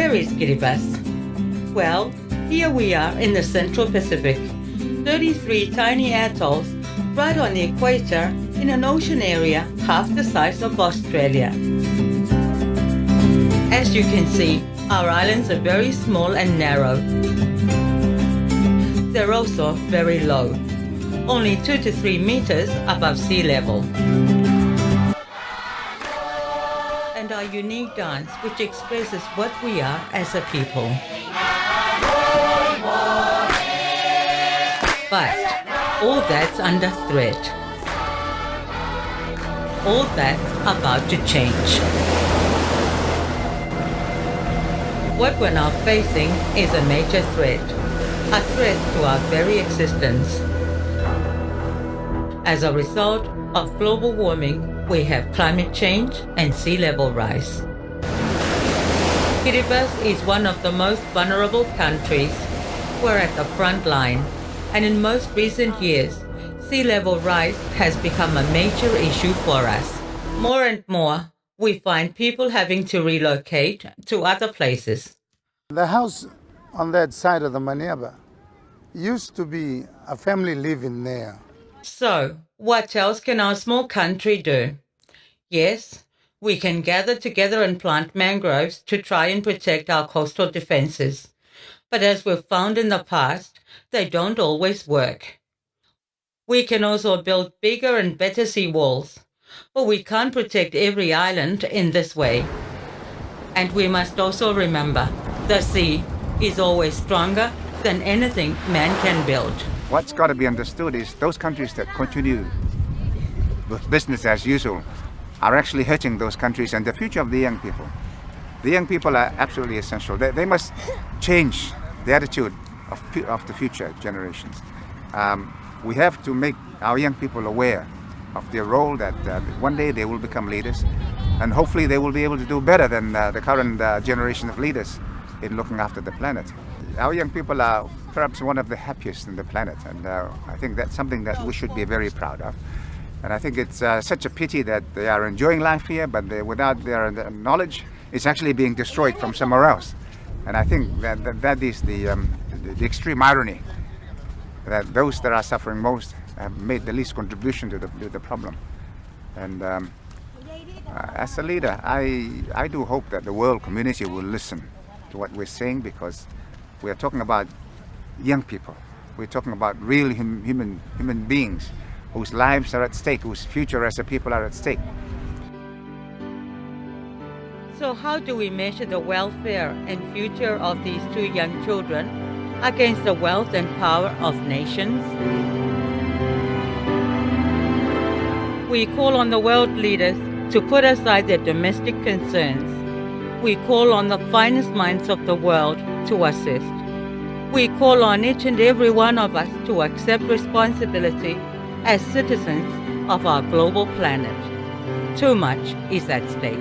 Where is Kiribati? Well, here we are in the Central Pacific, 33 tiny atolls right on the equator in an ocean area half the size of Australia. As you can see, our islands are very small and narrow. They're also very low, only 2 to 3 meters above sea level. And our unique dance, which expresses what we are as a people. But all that's under threat. All that's about to change. What we're now facing is a major threat, a threat to our very existence. As a result of global warming, we have climate change and sea level rise. Kiribati is one of the most vulnerable countries. We're at the front line, and in most recent years, sea level rise has become a major issue for us. More and more, we find people having to relocate to other places. The house on that side of the Maniaba used to be a family living there. So, what else can our small country do? Yes, we can gather together and plant mangroves to try and protect our coastal defenses. But as we've found in the past, they don't always work. We can also build bigger and better seawalls, but we can't protect every island in this way. And we must also remember, the sea is always stronger than anything man can build. What's got to be understood is those countries that continue with business as usual are actually hurting those countries and the future of the young people. The young people are absolutely essential. They must change the attitude of the future generations. We have to make our young people aware of their role, that one day they will become leaders, and hopefully they will be able to do better than the current generation of leaders in looking after the planet. Our young people are perhaps one of the happiest on the planet, and I think that's something that we should be very proud of. And I think it's such a pity that they are enjoying life here, but without their knowledge, it's actually being destroyed from somewhere else. And I think that is the extreme irony, that those that are suffering most have made the least contribution to the problem. And as a leader, I do hope that the world community will listen to what we're saying, because we are talking about young people. We're talking about real human beings whose lives are at stake, whose future as a people are at stake. So how do we measure the welfare and future of these 2 young children against the wealth and power of nations? We call on the world leaders to put aside their domestic concerns. We call on the finest minds of the world to assist. We call on each and every one of us to accept responsibility as citizens of our global planet. Too much is at stake.